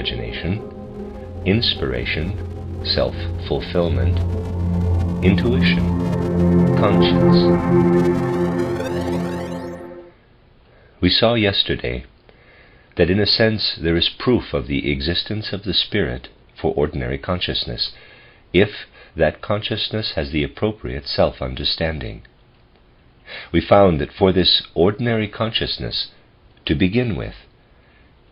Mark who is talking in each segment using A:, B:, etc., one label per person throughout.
A: imagination, inspiration, self-fulfillment, intuition, conscience. We saw yesterday that in a sense there is proof of the existence of the spirit for ordinary consciousness, if that consciousness has the appropriate self-understanding. We found that for this ordinary consciousness, to begin with,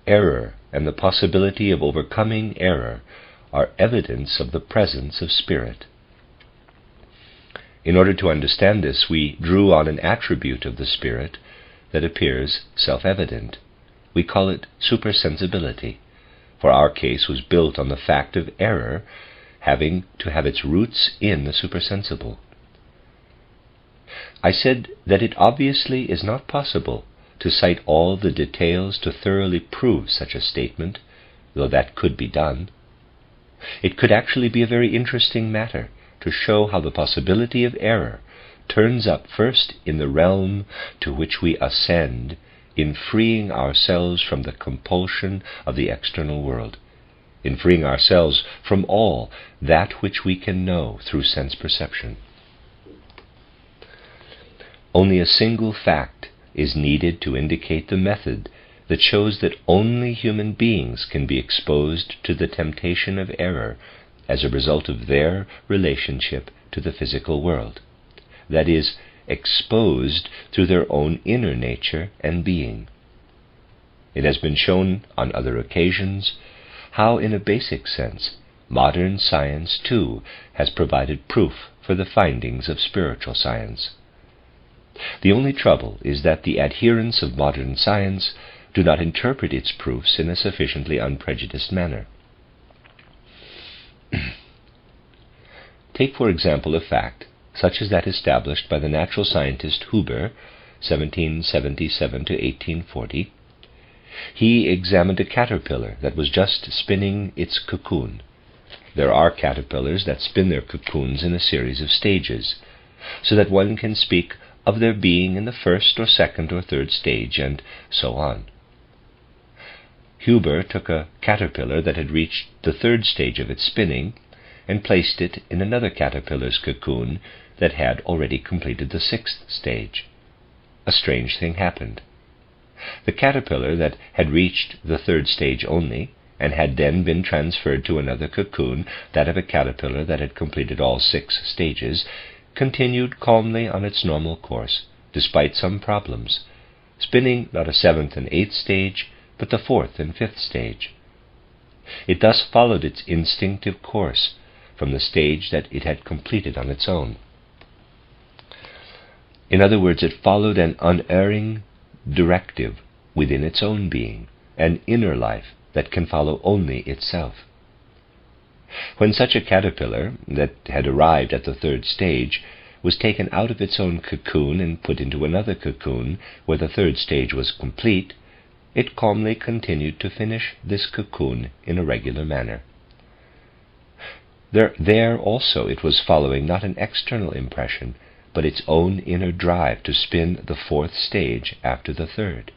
A: error and the possibility of overcoming error are evidence of the presence of spirit. In order to understand this, we drew on an attribute of the spirit that appears self-evident. We call it supersensibility, for our case was built on the fact of error having to have its roots in the supersensible. I said that it obviously is not possible to cite all the details to thoroughly prove such a statement, though that could be done. It could actually be a very interesting matter to show how the possibility of error turns up first in the realm to which we ascend in freeing ourselves from the compulsion of the external world, in freeing ourselves from all that which we can know through sense perception. Only a single fact is needed to indicate the method that shows that only human beings can be exposed to the temptation of error as a result of their relationship to the physical world, that is, exposed through their own inner nature and being. It has been shown on other occasions how, in a basic sense, modern science too has provided proof for the findings of spiritual science. The only trouble is that the adherents of modern science do not interpret its proofs in a sufficiently unprejudiced manner. Take, for example, a fact such as that established by the natural scientist Huber, 1777 to 1840. He examined a caterpillar that was just spinning its cocoon. There are caterpillars that spin their cocoons in a series of stages, so that one can speak of their being in the first or second or third stage, and so on. Huber took a caterpillar that had reached the third stage of its spinning and placed it in another caterpillar's cocoon that had already completed the sixth stage. A strange thing happened. The caterpillar that had reached the third stage only, and had then been transferred to another cocoon, that of a caterpillar that had completed all 6 stages, continued calmly on its normal course, despite some problems, spinning not a 7th and 8th stage, but the 4th and 5th stage. It thus followed its instinctive course from the stage that it had completed on its own. In other words, it followed an unerring directive within its own being, an inner life that can follow only itself. When such a caterpillar that had arrived at the 3rd stage was taken out of its own cocoon and put into another cocoon where the 3rd stage was complete, it calmly continued to finish this cocoon in a regular manner. There also it was following not an external impression, but its own inner drive to spin the 4th stage after the 3rd.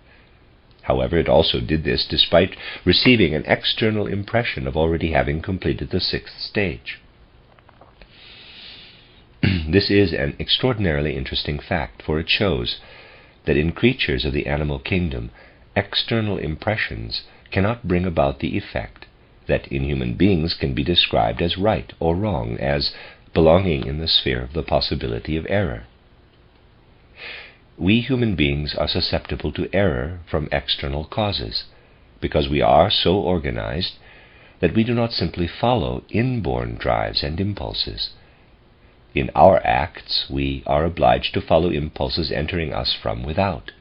A: However, it also did this despite receiving an external impression of already having completed the 6th stage. This is an extraordinarily interesting fact, for it shows that in creatures of the animal kingdom, external impressions cannot bring about the effect that in human beings can be described as right or wrong, as belonging in the sphere of the possibility of error. We human beings are susceptible to error from external causes, because we are so organized that we do not simply follow inborn drives and impulses. In our acts, we are obliged to follow impulses entering us from without.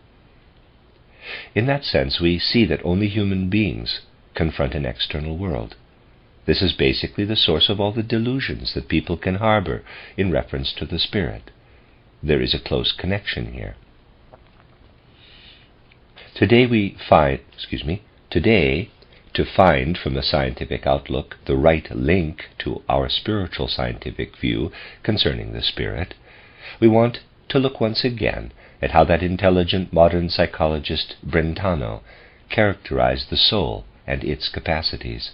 A: In that sense, we see that only human beings confront an external world. This is basically the source of all the delusions that people can harbor in reference to the spirit. There is a close connection here. Today, to find from the scientific outlook the right link to our spiritual scientific view concerning the spirit, we want to look once again at how that intelligent modern psychologist Brentano characterized the soul and its capacities.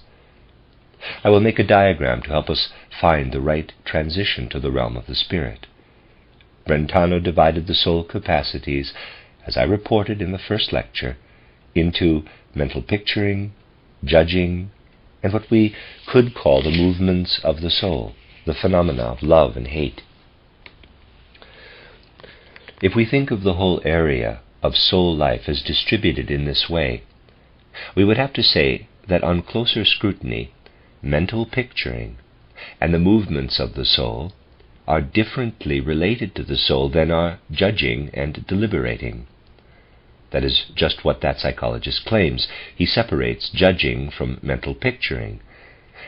A: I will make a diagram to help us find the right transition to the realm of the spirit. Brentano divided the soul capacities, as I reported in the first lecture, into mental picturing, judging, and what we could call the movements of the soul, the phenomena of love and hate. If we think of the whole area of soul life as distributed in this way, we would have to say that on closer scrutiny, mental picturing and the movements of the soul are differently related to the soul than are judging and deliberating. That is just what that psychologist claims. He separates judging from mental picturing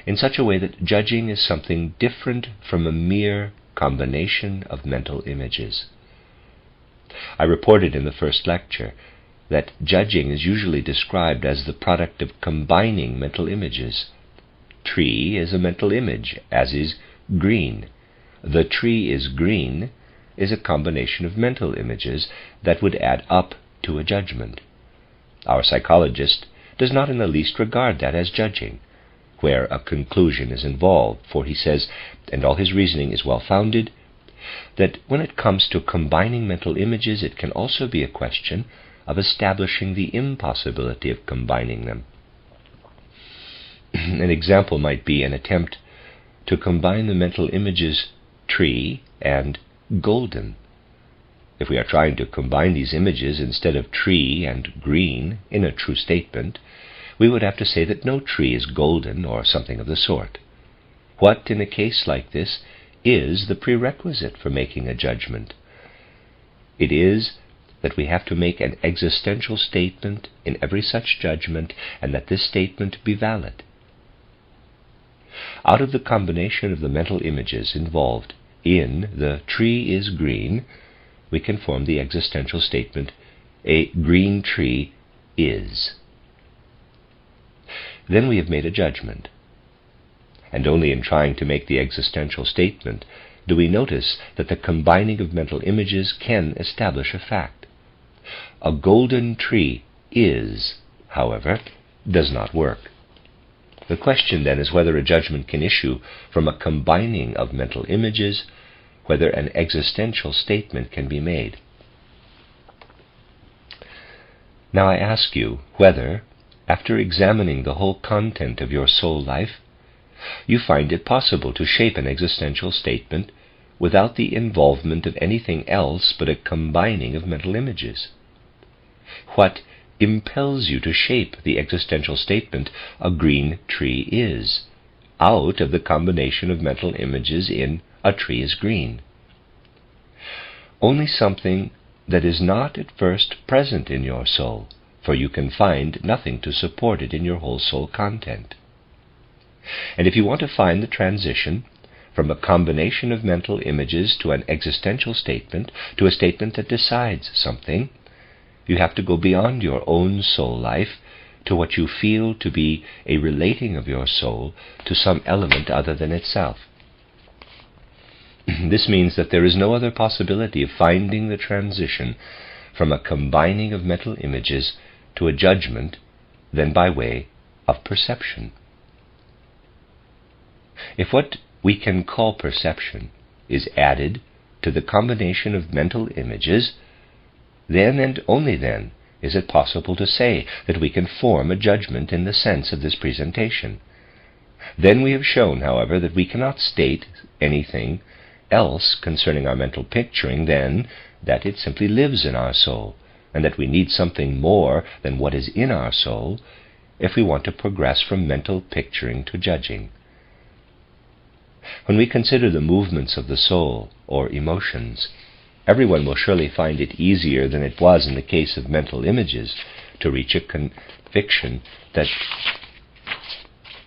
A: in such a way that judging is something different from a mere combination of mental images. I reported in the first lecture that judging is usually described as the product of combining mental images. Tree is a mental image, as is green. The tree is green is a combination of mental images that would add up to a judgment. Our psychologist does not in the least regard that as judging, where a conclusion is involved, for he says, and all his reasoning is well-founded, that when it comes to combining mental images, it can also be a question of establishing the impossibility of combining them. An example might be an attempt to combine the mental images tree and golden. If we are trying to combine these images instead of tree and green in a true statement, we would have to say that no tree is golden or something of the sort. What, in a case like this, is the prerequisite for making a judgment? It is that we have to make an existential statement in every such judgment, and that this statement be valid. Out of the combination of the mental images involved in the tree is green, we can form the existential statement, a green tree is. Then we have made a judgment. And only in trying to make the existential statement do we notice that the combining of mental images can establish a fact. A golden tree is, however, does not work. The question then is whether a judgment can issue from a combining of mental images, whether an existential statement can be made. Now I ask you whether, after examining the whole content of your soul life, you find it possible to shape an existential statement without the involvement of anything else but a combining of mental images. What impels you to shape the existential statement, a green tree is, out of the combination of mental images in a tree is green? Only something that is not at first present in your soul, for you can find nothing to support it in your whole soul content. And if you want to find the transition from a combination of mental images to an existential statement, to a statement that decides something, you have to go beyond your own soul life to what you feel to be a relating of your soul to some element other than itself. This means that there is no other possibility of finding the transition from a combining of mental images to a judgment than by way of perception. If what we can call perception is added to the combination of mental images, then and only then is it possible to say that we can form a judgment in the sense of this presentation. Then we have shown, however, that we cannot state anything else concerning our mental picturing than that it simply lives in our soul, and that we need something more than what is in our soul if we want to progress from mental picturing to judging. When we consider the movements of the soul, or emotions, everyone will surely find it easier than it was in the case of mental images to reach a conviction that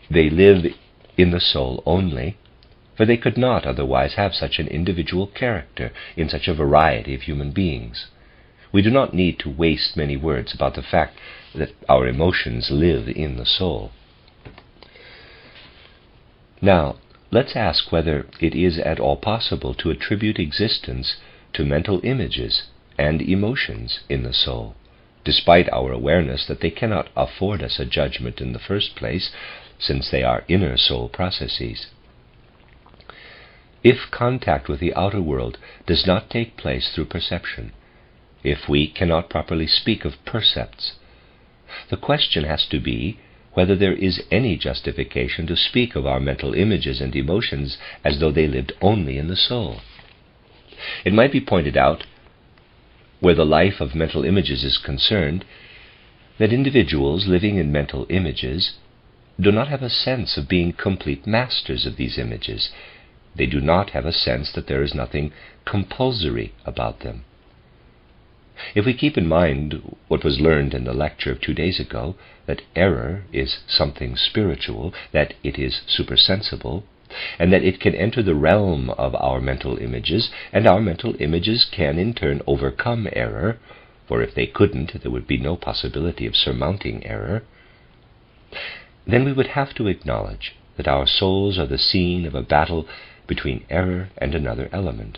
A: they live in the soul only, for they could not otherwise have such an individual character in such a variety of human beings. We do not need to waste many words about the fact that our emotions live in the soul. Now, let's ask whether it is at all possible to attribute existence to mental images and emotions in the soul. despite our awareness that they cannot afford us a judgment in the first place, since they are inner soul processes. If contact with the outer world does not take place through perception, if we cannot properly speak of percepts, the question has to be whether there is any justification to speak of our mental images and emotions as though they lived only in the soul. It might be pointed out, where the life of mental images is concerned, that individuals living in mental images do not have a sense of being complete masters of these images. They do not have a sense that there is nothing compulsory about them. If we keep in mind what was learned in the lecture of 2 days ago, that error is something spiritual, that it is supersensible, and that it can enter the realm of our mental images, and our mental images can in turn overcome error, for if they couldn't, there would be no possibility of surmounting error, then we would have to acknowledge that our souls are the scene of a battle between error and another element.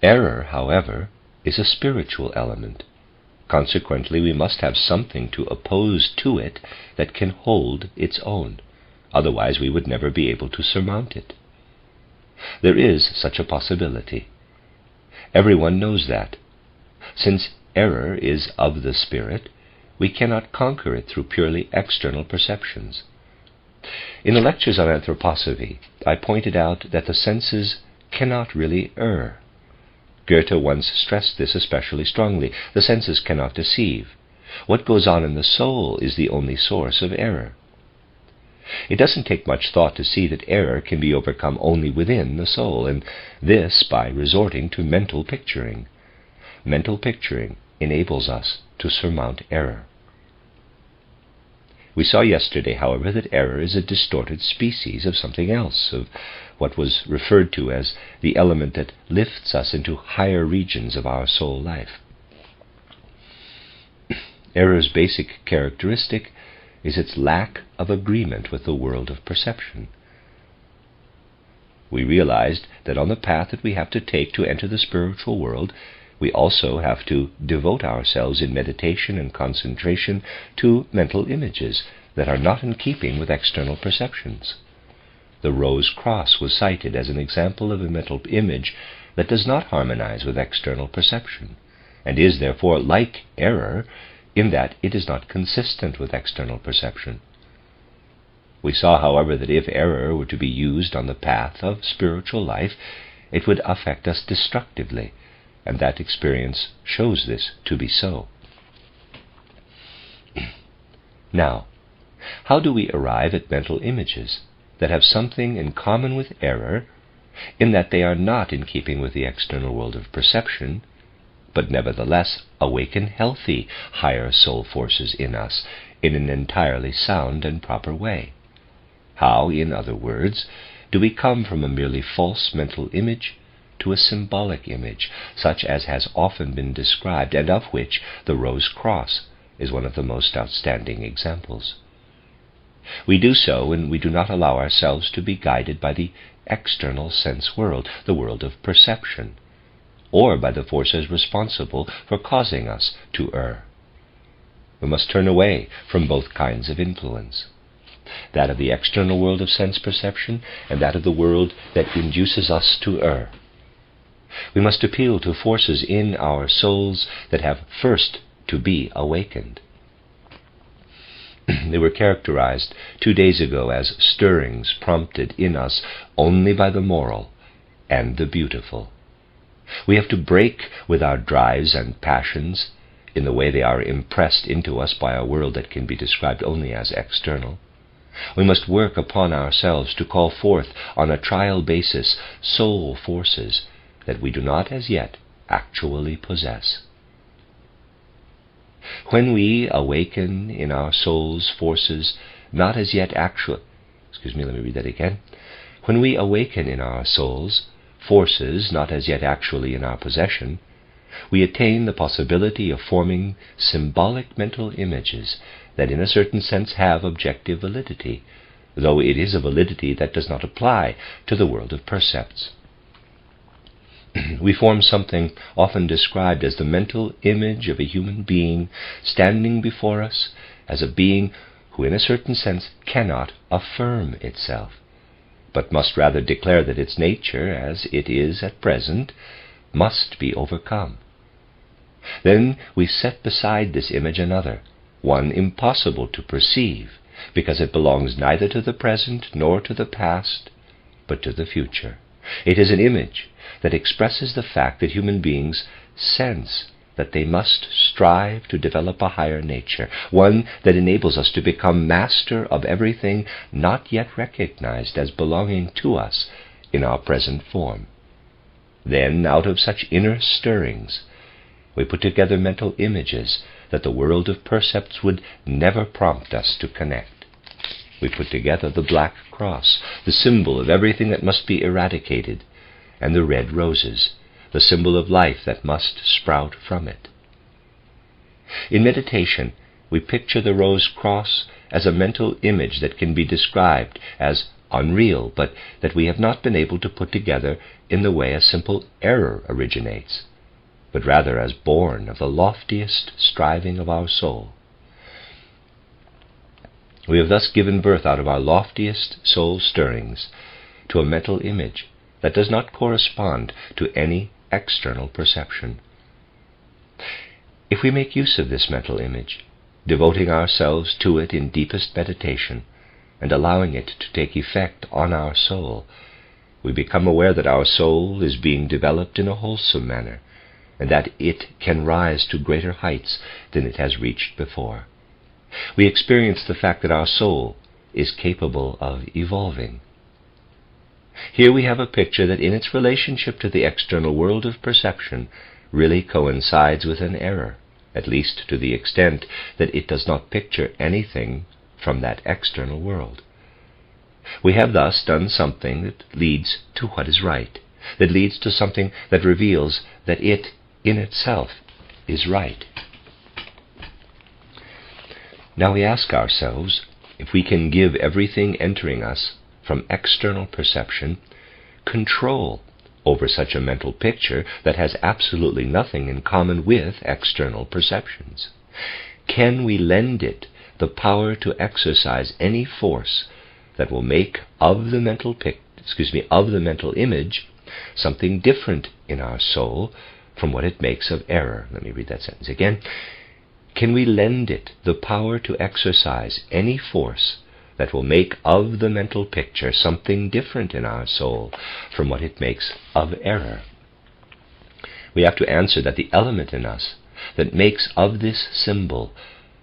A: Error, however, is a spiritual element. Consequently, we must have something to oppose to it that can hold its own. Otherwise, we would never be able to surmount it. There is such a possibility. Everyone knows that. Since error is of the spirit, we cannot conquer it through purely external perceptions. In the lectures on anthroposophy, I pointed out that the senses cannot really err. Goethe once stressed this especially strongly. The senses cannot deceive. What goes on in the soul is the only source of error. It doesn't take much thought to see that error can be overcome only within the soul, and this by resorting to mental picturing. Mental picturing enables us to surmount error. We saw yesterday, however, that error is a distorted species of something else, of what was referred to as the element that lifts us into higher regions of our soul life. Error's basic characteristic is its lack of agreement with the world of perception. We realized that on the path that we have to take to enter the spiritual world, we also have to devote ourselves in meditation and concentration to mental images that are not in keeping with external perceptions. The rose cross was cited as an example of a mental image that does not harmonize with external perception, and is therefore like error in that it is not consistent with external perception. We saw, however, that if error were to be used on the path of spiritual life, it would affect us destructively, and that experience shows this to be so. Now, how do we arrive at mental images that have something in common with error, in that they are not in keeping with the external world of perception, but nevertheless awaken healthy, higher soul forces in us in an entirely sound and proper way? How, in other words, do we come from a merely false mental image to a symbolic image, such as has often been described, and of which the rose cross is one of the most outstanding examples? We do so when we do not allow ourselves to be guided by the external sense world, the world of perception, or by the forces responsible for causing us to err. We must turn away from both kinds of influence, that of the external world of sense perception and that of the world that induces us to err. We must appeal to forces in our souls that have first to be awakened. They were characterized 2 days ago as stirrings prompted in us only by the moral and the beautiful. We have to break with our drives and passions in the way they are impressed into us by a world that can be described only as external. We must work upon ourselves to call forth on a trial basis soul forces that we do not as yet actually possess. When we awaken in our soul's forces not as yet When we awaken in our souls forces not as yet actually in our possession, we attain the possibility of forming symbolic mental images that in a certain sense have objective validity, though it is a validity that does not apply to the world of percepts. we form something often described as the mental image of a human being standing before us as a being who in a certain sense cannot affirm itself, but must rather declare that its nature, as it is at present, must be overcome. Then we set beside this image another, one impossible to perceive, because it belongs neither to the present nor to the past, but to the future. It is an image that expresses the fact that human beings sense that they must strive to develop a higher nature, one that enables us to become master of everything not yet recognized as belonging to us in our present form. Then, out of such inner stirrings, we put together mental images that the world of percepts would never prompt us to connect. We put together the black cross, the symbol of everything that must be eradicated, and the red roses, the symbol of life that must sprout from it. In meditation, we picture the rose cross as a mental image that can be described as unreal, but that we have not been able to put together in the way a simple error originates, but rather as born of the loftiest striving of our soul. We have thus given birth out of our loftiest soul stirrings to a mental image that does not correspond to any external perception. If we make use of this mental image, devoting ourselves to it in deepest meditation, and allowing it to take effect on our soul, we become aware that our soul is being developed in a wholesome manner, and that it can rise to greater heights than it has reached before. We experience the fact that our soul is capable of evolving. Here we have a picture that in its relationship to the external world of perception really coincides with an error, at least to the extent that it does not picture anything from that external world. We have thus done something that leads to what is right, that leads to something that reveals that it in itself is right. Now we ask ourselves if we can give everything entering us from external perception control over such a mental picture that has absolutely nothing in common with external perceptions. Can we lend it the power to exercise any force that will make of the mental image something different in our soul from what it makes of error? Let me read that sentence again. Can we lend it the power to exercise any force that will make of the mental picture something different in our soul from what it makes of error? We have to answer that the element in us that makes of this symbol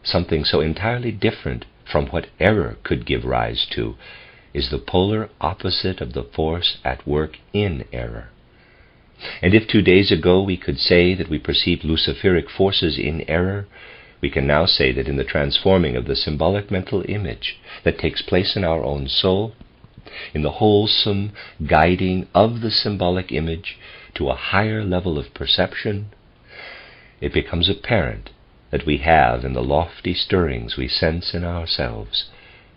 A: something so entirely different from what error could give rise to is the polar opposite of the force at work in error. And if 2 days ago we could say that we perceived luciferic forces in error, we can now say that in the transforming of the symbolic mental image that takes place in our own soul, in the wholesome guiding of the symbolic image to a higher level of perception, it becomes apparent that we have in the lofty stirrings we sense in ourselves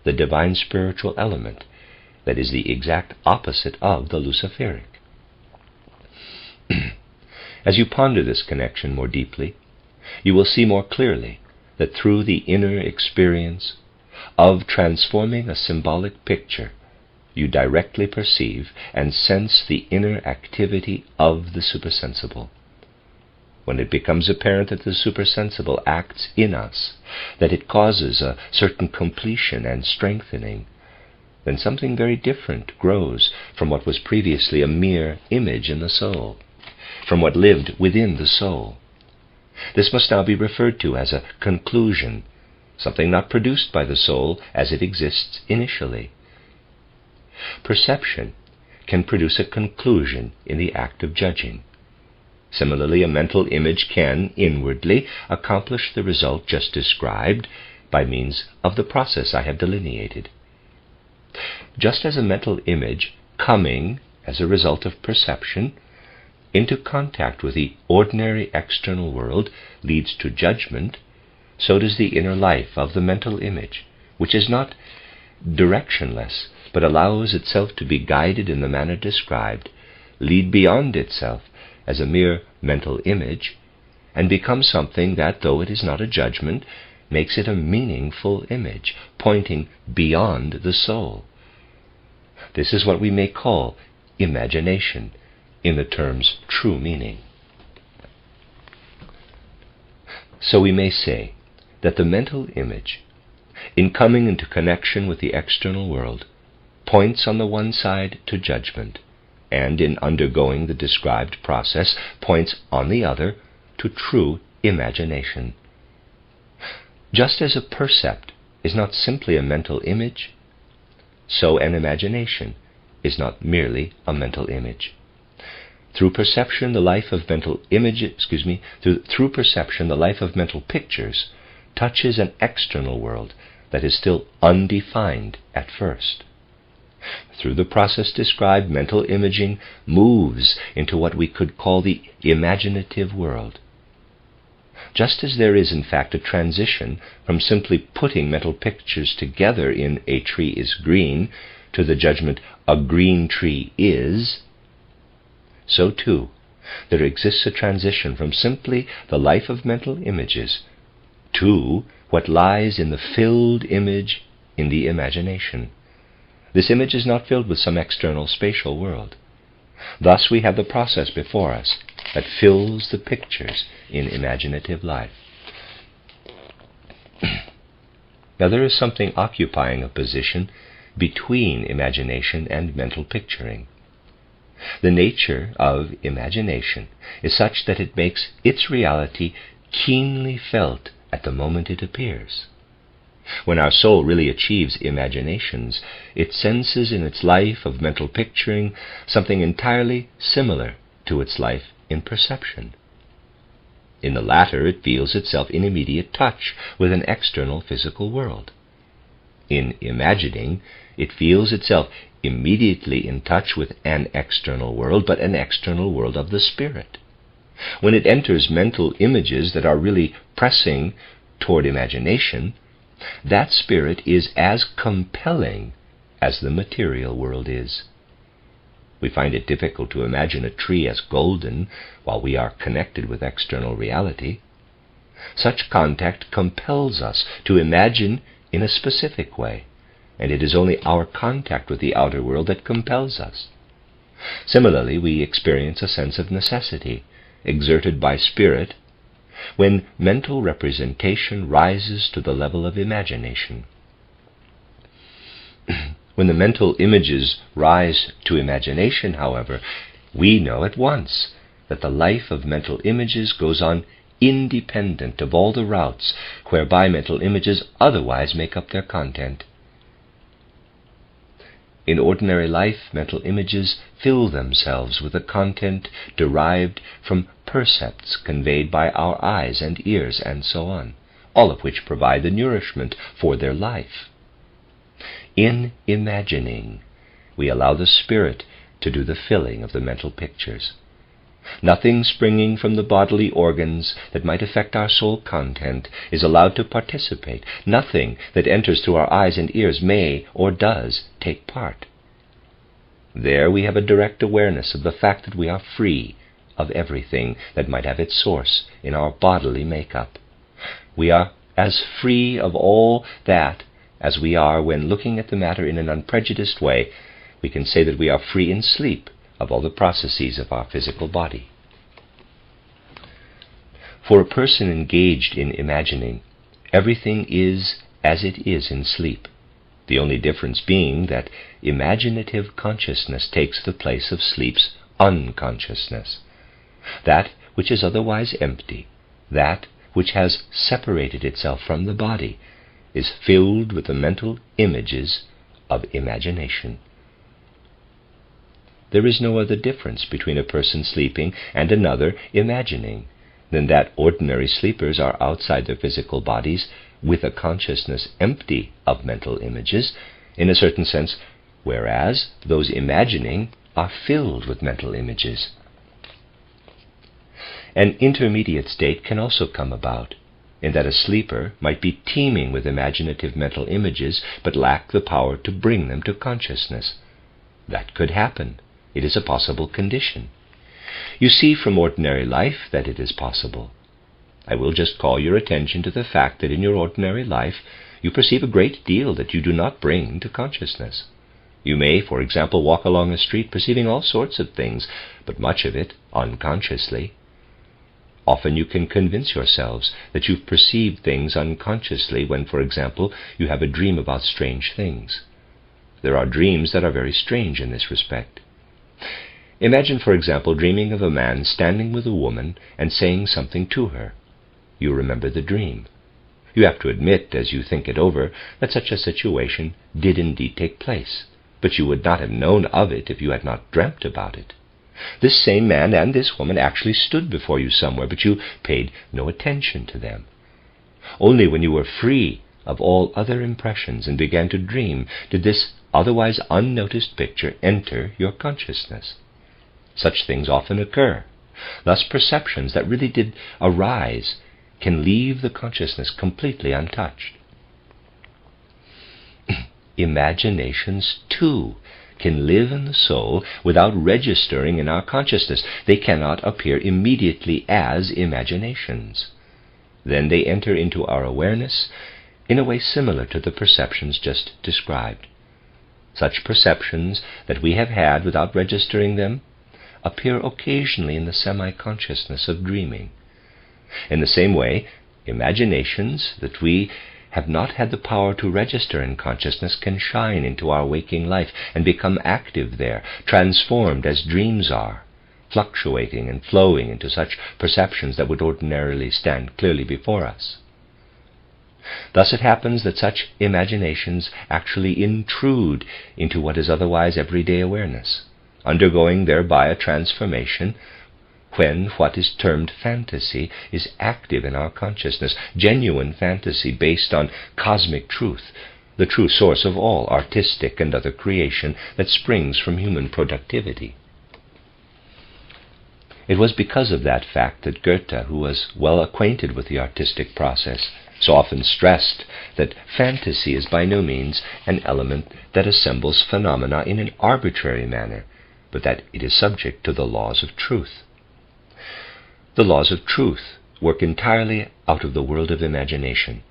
A: the divine spiritual element that is the exact opposite of the luciferic. As you ponder this connection more deeply, you will see more clearly that through the inner experience of transforming a symbolic picture, you directly perceive and sense the inner activity of the supersensible. When it becomes apparent that the supersensible acts in us, that it causes a certain completion and strengthening, then something very different grows from what was previously a mere image in the soul, from what lived within the soul. This must now be referred to as a conclusion, something not produced by the soul as it exists initially. Perception can produce a conclusion in the act of judging. Similarly, a mental image can, inwardly, accomplish the result just described by means of the process I have delineated. Just as a mental image, coming, as a result of perception, into contact with the ordinary external world leads to judgment, so does the inner life of the mental image, which is not directionless, but allows itself to be guided in the manner described, lead beyond itself as a mere mental image and becomes something that, though it is not a judgment, makes it a meaningful image, pointing beyond the soul. This is what we may call imagination, in the term's true meaning. So we may say that the mental image, in coming into connection with the external world, points on the one side to judgment, and in undergoing the described process, points on the other to true imagination. Just as a percept is not simply a mental image, so an imagination is not merely a mental image. Through perception, the life of mental through perception, the life of mental pictures touches an external world that is still undefined at first. Through the process described, mental imaging moves into what we could call the imaginative world. Just as there is, in fact, a transition from simply putting mental pictures together in "a tree is green" to the judgment "a green tree is," so too there exists a transition from simply the life of mental images to what lies in the filled image in the imagination. This image is not filled with some external spatial world. Thus we have the process before us that fills the pictures in imaginative life. Now there is something occupying a position between imagination and mental picturing. The nature of imagination is such that it makes its reality keenly felt at the moment it appears. When our soul really achieves imaginations, it senses in its life of mental picturing something entirely similar to its life in perception. In the latter, it feels itself in immediate touch with an external physical world. In imagining, it feels itself immediately in touch with an external world, but an external world of the spirit. When it enters mental images that are really pressing toward imagination, that spirit is as compelling as the material world is. We find it difficult to imagine a tree as golden while we are connected with external reality. Such contact compels us to imagine in a specific way, and it is only our contact with the outer world that compels us. Similarly, we experience a sense of necessity exerted by spirit when mental representation rises to the level of imagination. When the mental images rise to imagination, however, we know at once that the life of mental images goes on independent of all the routes whereby mental images otherwise make up their content. In ordinary life, mental images fill themselves with a content derived from percepts conveyed by our eyes and ears, and so on, all of which provide the nourishment for their life. In imagining, we allow the spirit to do the filling of the mental pictures. Nothing springing from the bodily organs that might affect our soul content is allowed to participate. Nothing that enters through our eyes and ears may or does take part. There we have a direct awareness of the fact that we are free of everything that might have its source in our bodily makeup. We are as free of all that as we are when, looking at the matter in an unprejudiced way, we can say that we are free in sleep of all the processes of our physical body. For a person engaged in imagining, everything is as it is in sleep, the only difference being that imaginative consciousness takes the place of sleep's unconsciousness. That which is otherwise empty, that which has separated itself from the body, is filled with the mental images of imagination. There is no other difference between a person sleeping and another imagining than that ordinary sleepers are outside their physical bodies with a consciousness empty of mental images, in a certain sense, whereas those imagining are filled with mental images. An intermediate state can also come about, in that a sleeper might be teeming with imaginative mental images but lack the power to bring them to consciousness. That could happen. It is a possible condition. You see from ordinary life that it is possible. I will just call your attention to the fact that in your ordinary life you perceive a great deal that you do not bring to consciousness. You may, for example, walk along a street perceiving all sorts of things, but much of it unconsciously. Often you can convince yourselves that you've perceived things unconsciously when, for example, you have a dream about strange things. There are dreams that are very strange in this respect. Imagine, for example, dreaming of a man standing with a woman and saying something to her. You remember the dream. You have to admit, as you think it over, that such a situation did indeed take place, but you would not have known of it if you had not dreamt about it. This same man and this woman actually stood before you somewhere, but you paid no attention to them. Only when you were free of all other impressions and began to dream did this otherwise unnoticed picture enter your consciousness. Such things often occur. Thus perceptions that really did arise can leave the consciousness completely untouched. Imaginations, too, can live in the soul without registering in our consciousness. They cannot appear immediately as imaginations. Then they enter into our awareness in a way similar to the perceptions just described. Such perceptions that we have had without registering them appear occasionally in the semi-consciousness of dreaming. In the same way, imaginations that we have not had the power to register in consciousness can shine into our waking life and become active there, transformed as dreams are, fluctuating and flowing into such perceptions that would ordinarily stand clearly before us. Thus it happens that such imaginations actually intrude into what is otherwise everyday awareness, undergoing thereby a transformation when what is termed fantasy is active in our consciousness, genuine fantasy based on cosmic truth, the true source of all artistic and other creation that springs from human productivity. It was because of that fact that Goethe, who was well acquainted with the artistic process, so often stressed that fantasy is by no means an element that assembles phenomena in an arbitrary manner, but that it is subject to the laws of truth. The laws of truth work entirely out of the world of imagination.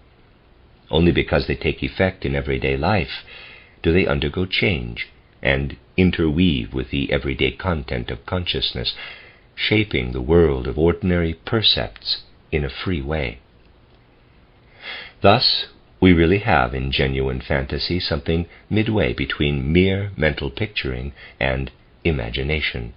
A: Only because they take effect in everyday life do they undergo change and interweave with the everyday content of consciousness, shaping the world of ordinary percepts in a free way. Thus, we really have in genuine fantasy something midway between mere mental picturing and imagination.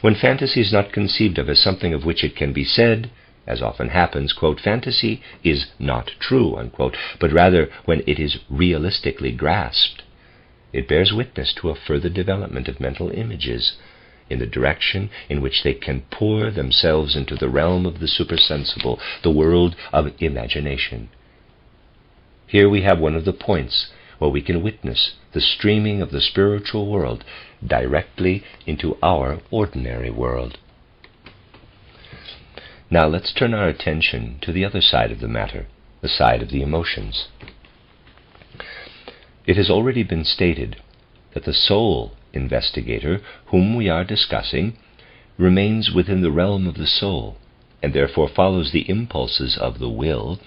A: When fantasy is not conceived of as something of which it can be said, as often happens, quote, fantasy is not true, unquote, but rather when it is realistically grasped, it bears witness to a further development of mental images in the direction in which they can pour themselves into the realm of the supersensible, the world of imagination. Here we have one of the points where we can witness the streaming of the spiritual world directly into our ordinary world. Now let's turn our attention to the other side of the matter, the side of the emotions. It has already been stated that the soul investigator whom we are discussing remains within the realm of the soul, and therefore follows the impulses of the will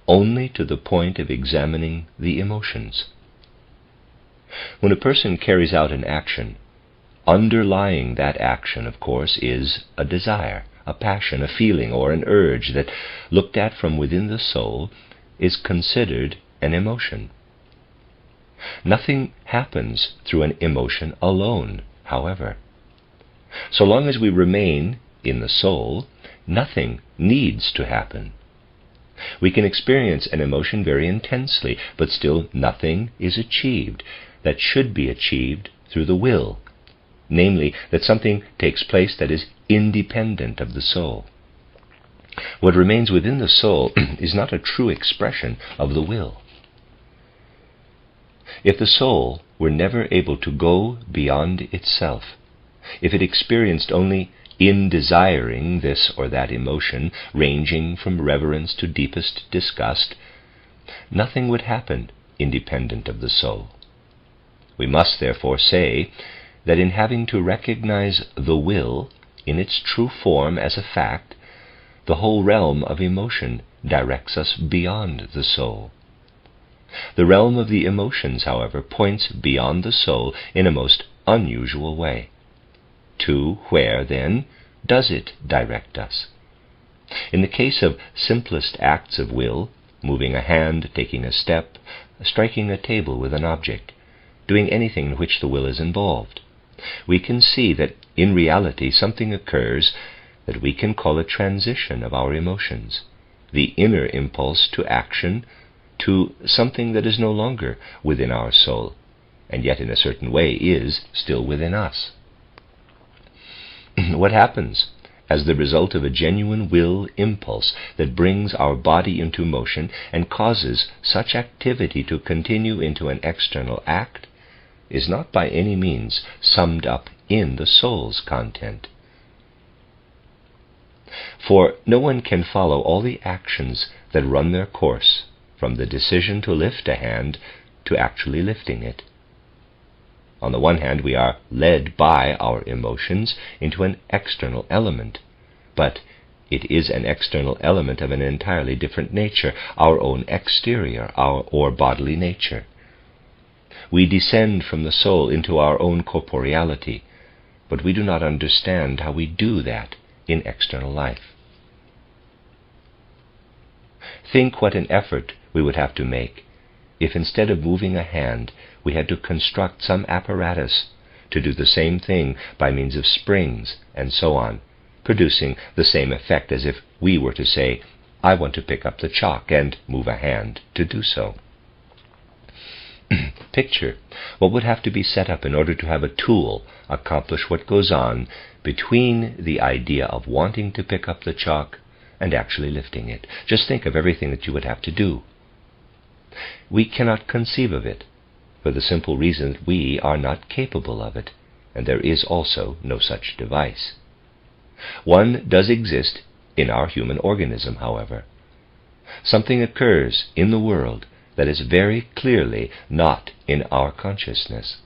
A: only to the point of examining the emotions. When a person carries out an action, underlying that action, of course, is a desire, a passion, a feeling, or an urge that, looked at from within the soul, is considered an emotion. Nothing happens through an emotion alone, however. So long as we remain in the soul, nothing needs to happen. We can experience an emotion very intensely, but still nothing is achieved that should be achieved through the will, namely, that something takes place that is independent of the soul. What remains within the soul is not a true expression of the will. If the soul were never able to go beyond itself, if it experienced only in desiring this or that emotion, ranging from reverence to deepest disgust, nothing would happen independent of the soul. We must therefore say that in having to recognize the will in its true form as a fact, the whole realm of emotion directs us beyond the soul. The realm of the emotions, however, points beyond the soul in a most unusual way. To where, then, does it direct us? In the case of simplest acts of will, moving a hand, taking a step, striking a table with an object, doing anything in which the will is involved, we can see that in reality something occurs that we can call a transition of our emotions, the inner impulse to action, to something that is no longer within our soul, and yet in a certain way is still within us. What happens as the result of a genuine will impulse that brings our body into motion and causes such activity to continue into an external act is not by any means summed up in the soul's content. For no one can follow all the actions that run their course from the decision to lift a hand to actually lifting it. On the one hand, we are led by our emotions into an external element, but it is an external element of an entirely different nature, our own exterior, or bodily nature. We descend from the soul into our own corporeality, but we do not understand how we do that in external life. Think what an effort we would have to make if instead of moving a hand, we had to construct some apparatus to do the same thing by means of springs and so on, producing the same effect as if we were to say, I want to pick up the chalk, and move a hand to do so. Picture what would have to be set up in order to have a tool accomplish what goes on between the idea of wanting to pick up the chalk and actually lifting it. Just think of everything that you would have to do. We cannot conceive of it, for the simple reason that we are not capable of it, and there is also no such device. One does exist in our human organism, however. Something occurs in the world that is very clearly not in our consciousness.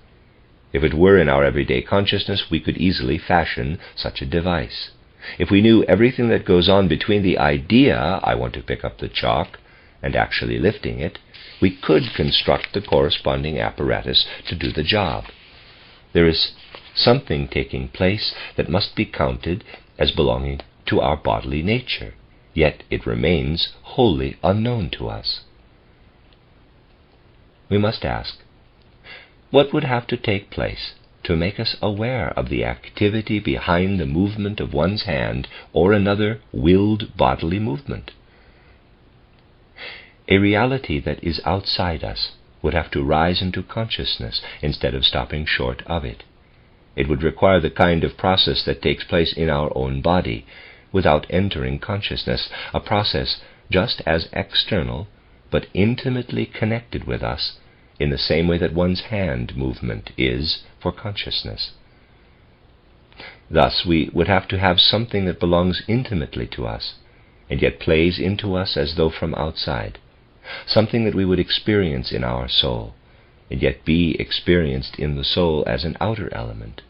A: If it were in our everyday consciousness, we could easily fashion such a device. If we knew everything that goes on between the idea, I want to pick up the chalk, and actually lifting it, we could construct the corresponding apparatus to do the job. There is something taking place that must be counted as belonging to our bodily nature, yet it remains wholly unknown to us. We must ask, what would have to take place to make us aware of the activity behind the movement of one's hand or another willed bodily movement? A reality that is outside us would have to rise into consciousness instead of stopping short of it. It would require the kind of process that takes place in our own body without entering consciousness, a process just as external but intimately connected with us in the same way that one's hand movement is for consciousness. Thus we would have to have something that belongs intimately to us and yet plays into us as though from outside, something that we would experience in our soul and yet be experienced in the soul as an outer element.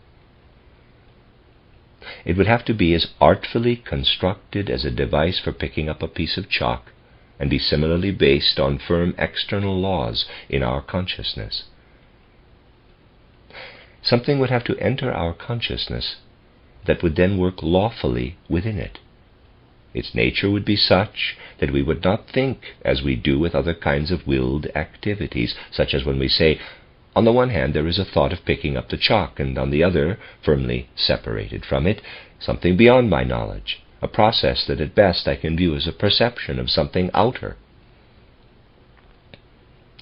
A: It would have to be as artfully constructed as a device for picking up a piece of chalk, and be similarly based on firm external laws in our consciousness. Something would have to enter our consciousness that would then work lawfully within it. Its nature would be such that we would not think as we do with other kinds of willed activities, such as when we say, on the one hand there is a thought of picking up the chalk, and on the other, firmly separated from it, something beyond my knowledge, a process that at best I can view as a perception of something outer.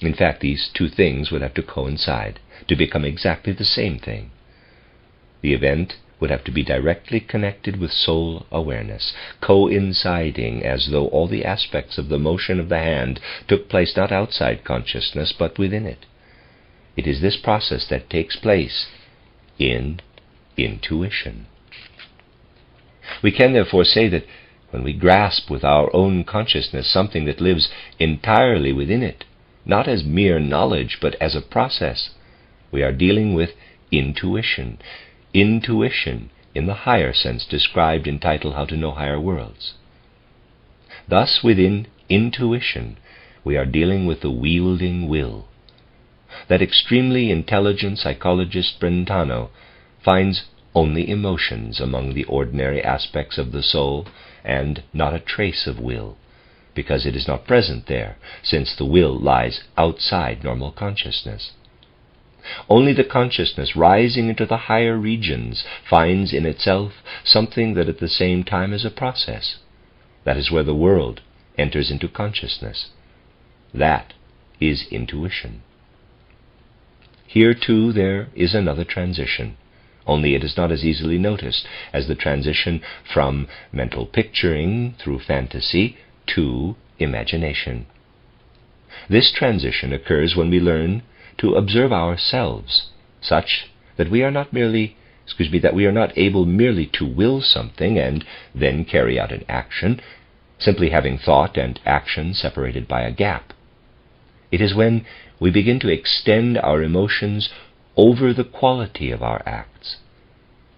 A: In fact, these two things would have to coincide to become exactly the same thing. The event would have to be directly connected with soul awareness, coinciding as though all the aspects of the motion of the hand took place not outside consciousness but within it. It is this process that takes place in intuition. We can therefore say that when we grasp with our own consciousness something that lives entirely within it, not as mere knowledge but as a process, we are dealing with intuition. Intuition in the higher sense described in title How to Know Higher Worlds. Thus, within intuition, we are dealing with the wielding will. That extremely intelligent psychologist Brentano finds only emotions among the ordinary aspects of the soul, and not a trace of will, because it is not present there, since the will lies outside normal consciousness. Only the consciousness rising into the higher regions finds in itself something that at the same time is a process. That is where the world enters into consciousness. That is intuition. Here too there is another transition, only it is not as easily noticed as the transition from mental picturing through fantasy to imagination. This transition occurs when we learn to observe ourselves such that we are not able merely to will something and then carry out an action, simply having thought and action separated by a gap. It is when we begin to extend our emotions over the quality of our acts.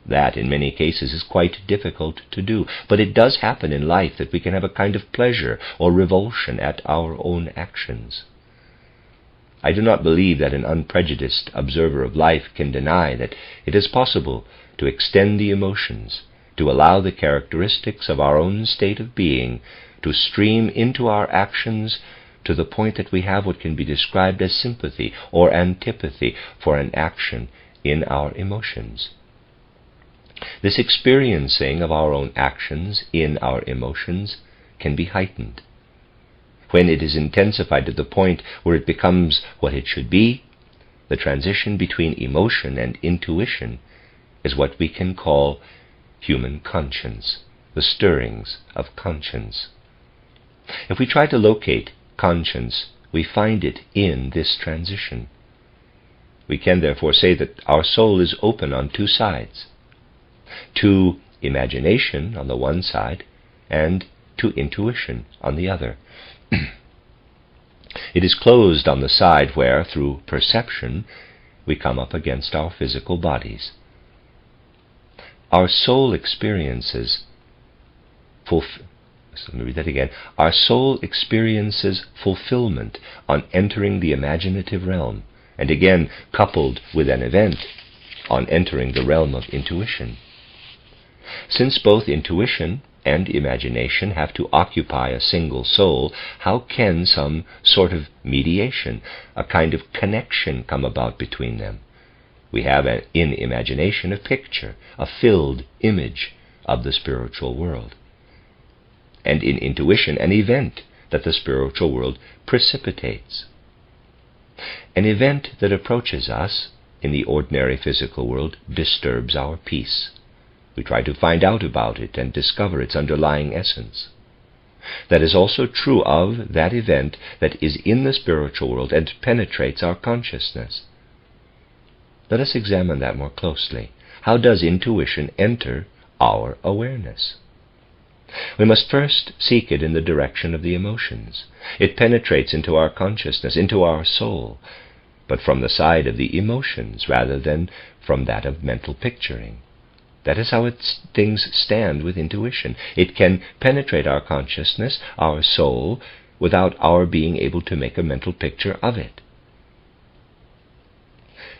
A: That, in many cases, is quite difficult to do, but it does happen in life that we can have a kind of pleasure or revulsion at our own actions. I do not believe that an unprejudiced observer of life can deny that it is possible to extend the emotions, to allow the characteristics of our own state of being to stream into our actions to the point that we have what can be described as sympathy or antipathy for an action in our emotions. This experiencing of our own actions in our emotions can be heightened. When it is intensified to the point where it becomes what it should be, the transition between emotion and intuition is what we can call human conscience, the stirrings of conscience. If we try to locate conscience, we find it in this transition. We can therefore say that our soul is open on two sides, to imagination on the one side and to intuition on the other. It is closed on the side where, through perception, we come up against our physical bodies. Our soul experiences Our soul experiences fulfillment on entering the imaginative realm, and again coupled with an event on entering the realm of intuition. Since both intuition and imagination have to occupy a single soul, how can some sort of mediation, a kind of connection, come about between them? We have in imagination a picture, a filled image of the spiritual world, and in intuition an event that the spiritual world precipitates. An event that approaches us in the ordinary physical world disturbs our peace. We try to find out about it and discover its underlying essence. That is also true of that event that is in the spiritual world and penetrates our consciousness. Let us examine that more closely. How does intuition enter our awareness? We must first seek it in the direction of the emotions. It penetrates into our consciousness, into our soul, but from the side of the emotions rather than from that of mental picturing. That is how things stand with intuition. It can penetrate our consciousness, our soul, without our being able to make a mental picture of it.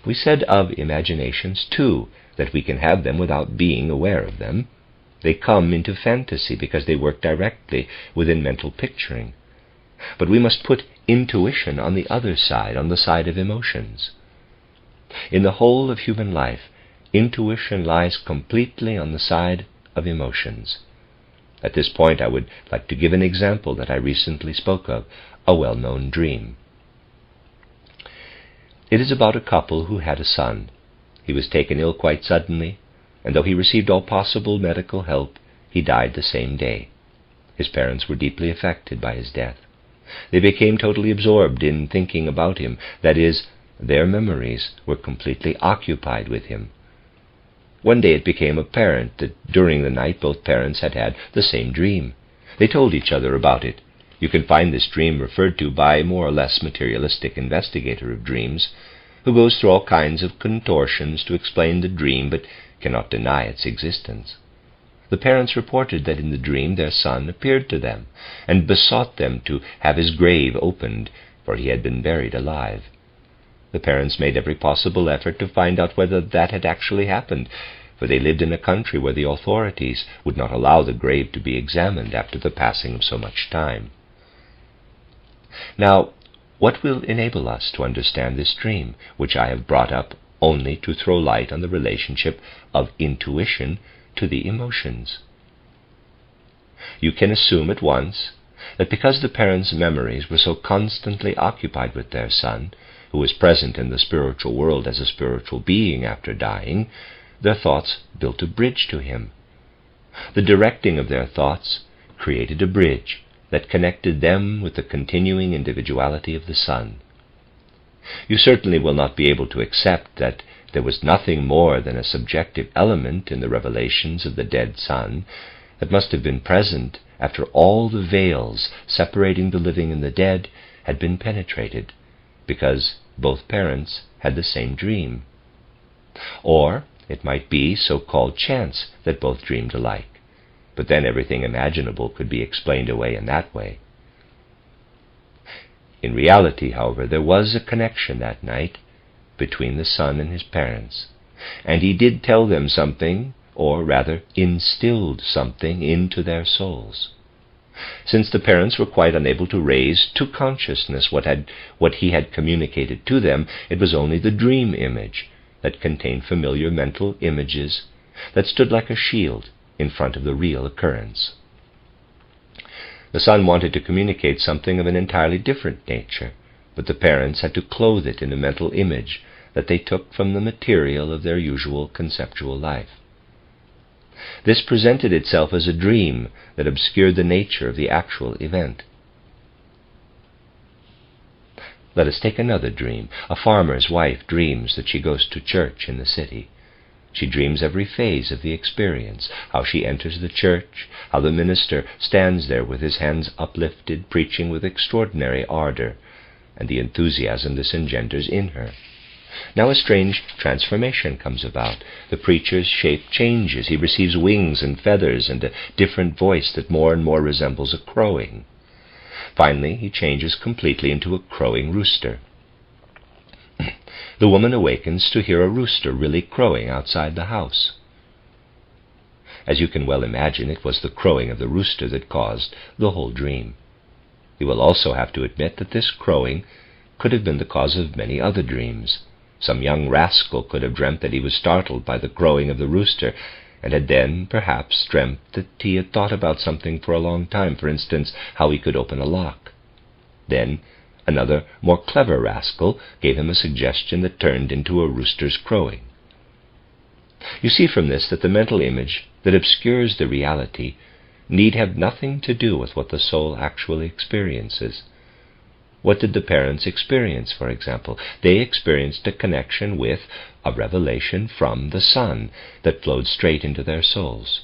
A: We said of imaginations, too, that we can have them without being aware of them. They come into fantasy because they work directly within mental picturing. But we must put intuition on the other side, on the side of emotions. In the whole of human life, intuition lies completely on the side of emotions. At this point I would like to give an example that I recently spoke of, a well-known dream. It is about a couple who had a son. He was taken ill quite suddenly, and though he received all possible medical help, he died the same day. His parents were deeply affected by his death. They became totally absorbed in thinking about him, that is, their memories were completely occupied with him. One day it became apparent that during the night both parents had had the same dream. They told each other about it. You can find this dream referred to by a more or less materialistic investigator of dreams, who goes through all kinds of contortions to explain the dream but cannot deny its existence. The parents reported that in the dream their son appeared to them and besought them to have his grave opened, for he had been buried alive. The parents made every possible effort to find out whether that had actually happened, for they lived in a country where the authorities would not allow the grave to be examined after the passing of so much time. Now, what will enable us to understand this dream, which I have brought up only to throw light on the relationship of intuition to the emotions? You can assume at once that because the parents' memories were so constantly occupied with their son, who was present in the spiritual world as a spiritual being after dying, their thoughts built a bridge to him. The directing of their thoughts created a bridge that connected them with the continuing individuality of the son. You certainly will not be able to accept that there was nothing more than a subjective element in the revelations of the dead son that must have been present after all the veils separating the living and the dead had been penetrated, because both parents had the same dream. Or it might be so-called chance that both dreamed alike, but then everything imaginable could be explained away in that way. In reality, however, there was a connection that night between the son and his parents, and he did tell them something, or rather instilled something into their souls. Since the parents were quite unable to raise to consciousness what he had communicated to them, it was only the dream image that contained familiar mental images that stood like a shield in front of the real occurrence. The son wanted to communicate something of an entirely different nature, but the parents had to clothe it in a mental image that they took from the material of their usual conceptual life. This presented itself as a dream that obscured the nature of the actual event. Let us take another dream. A farmer's wife dreams that she goes to church in the city. She dreams every phase of the experience, how she enters the church, how the minister stands there with his hands uplifted, preaching with extraordinary ardor, and the enthusiasm this engenders in her. Now a strange transformation comes about. The preacher's shape changes. He receives wings and feathers and a different voice that more and more resembles a crowing. Finally, he changes completely into a crowing rooster. The woman awakens to hear a rooster really crowing outside the house. As you can well imagine, it was the crowing of the rooster that caused the whole dream. You will also have to admit that this crowing could have been the cause of many other dreams. Some young rascal could have dreamt that he was startled by the crowing of the rooster, and had then, perhaps, dreamt that he had thought about something for a long time, for instance, how he could open a lock. Then another, more clever rascal gave him a suggestion that turned into a rooster's crowing. You see from this that the mental image that obscures the reality need have nothing to do with what the soul actually experiences. What did the parents experience, for example? They experienced a connection with a revelation from the Son that flowed straight into their souls.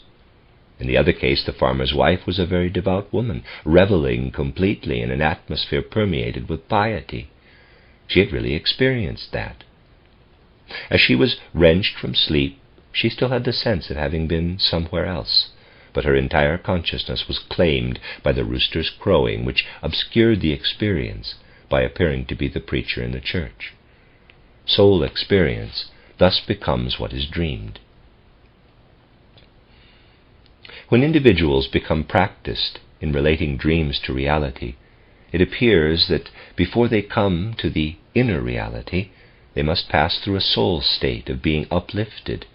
A: In the other case, the farmer's wife was a very devout woman, reveling completely in an atmosphere permeated with piety. She had really experienced that. As she was wrenched from sleep, she still had the sense of having been somewhere else, but her entire consciousness was claimed by the rooster's crowing, which obscured the experience by appearing to be the preacher in the church. Soul experience thus becomes what is dreamed. When individuals become practiced in relating dreams to reality, it appears that before they come to the inner reality, they must pass through a soul state of being uplifted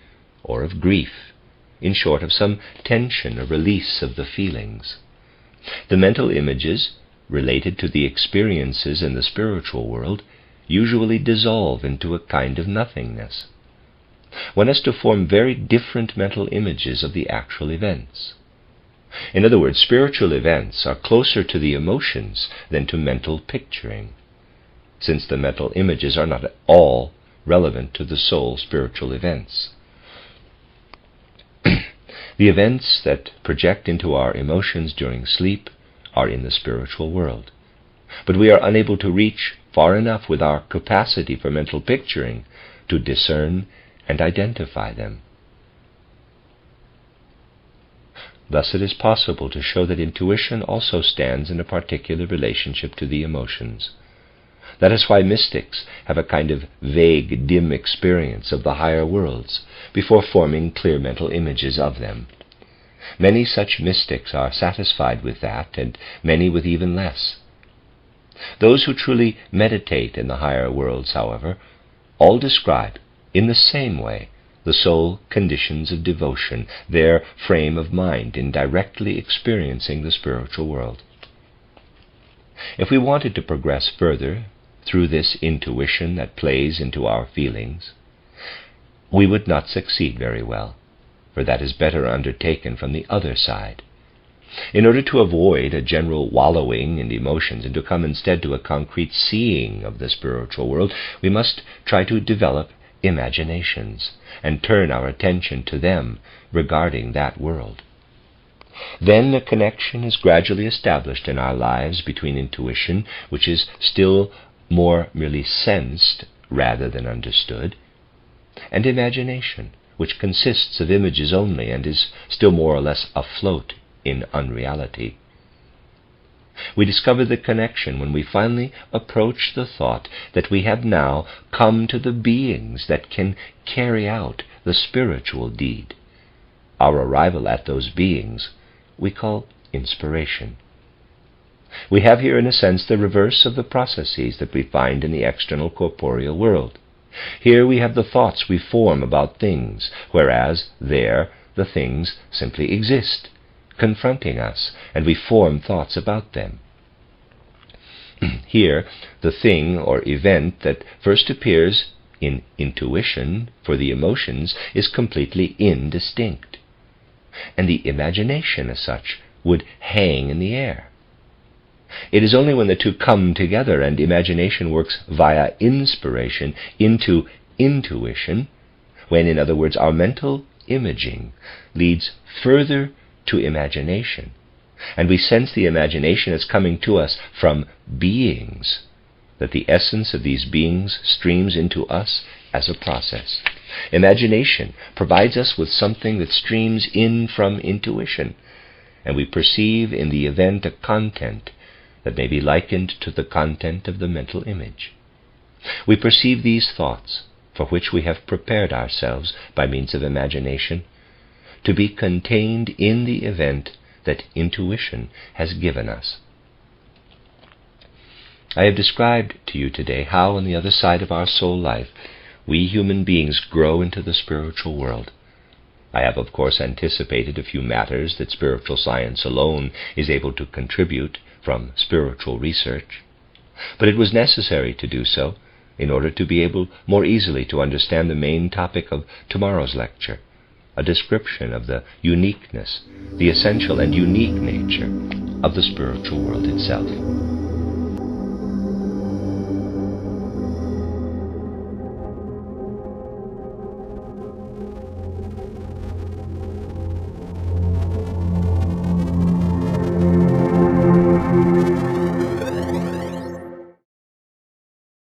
A: or of grief, in short, of some tension or release of the feelings. The mental images related to the experiences in the spiritual world usually dissolve into a kind of nothingness. One has to form very different mental images of the actual events. In other words, spiritual events are closer to the emotions than to mental picturing, since the mental images are not at all relevant to the soul's spiritual events. The events that project into our emotions during sleep are in the spiritual world, but we are unable to reach far enough with our capacity for mental picturing to discern and identify them. Thus it is possible to show that intuition also stands in a particular relationship to the emotions. That is why mystics have a kind of vague, dim experience of the higher worlds before forming clear mental images of them. Many such mystics are satisfied with that, and many with even less. Those who truly meditate in the higher worlds, however, all describe, in the same way, the sole conditions of devotion, their frame of mind in directly experiencing the spiritual world. If we wanted to progress further through this intuition that plays into our feelings, we would not succeed very well, for that is better undertaken from the other side. In order to avoid a general wallowing in emotions and to come instead to a concrete seeing of the spiritual world, we must try to develop imaginations and turn our attention to them regarding that world. Then a connection is gradually established in our lives between intuition, which is still more merely sensed rather than understood, and imagination, which consists of images only and is still more or less afloat in unreality. We discover the connection when we finally approach the thought that we have now come to the beings that can carry out the spiritual deed. Our arrival at those beings we call inspiration. We have here, in a sense, the reverse of the processes that we find in the external corporeal world. Here we have the thoughts we form about things, whereas there the things simply exist, confronting us, and we form thoughts about them. Here, the thing or event that first appears in intuition for the emotions is completely indistinct, and the imagination as such would hang in the air. It is only when the two come together and imagination works via inspiration into intuition, when, in other words, our mental imaging leads further to imagination, and we sense the imagination as coming to us from beings, that the essence of these beings streams into us as a process. Imagination provides us with something that streams in from intuition, and we perceive in the event a content that may be likened to the content of the mental image. We perceive these thoughts, for which we have prepared ourselves by means of imagination, to be contained in the event that intuition has given us. I have described to you today how, on the other side of our soul life, we human beings grow into the spiritual world. I have, of course, anticipated a few matters that spiritual science alone is able to contribute from spiritual research, but it was necessary to do so in order to be able more easily to understand the main topic of tomorrow's lecture, a description of the uniqueness, the essential and unique nature of the spiritual world itself.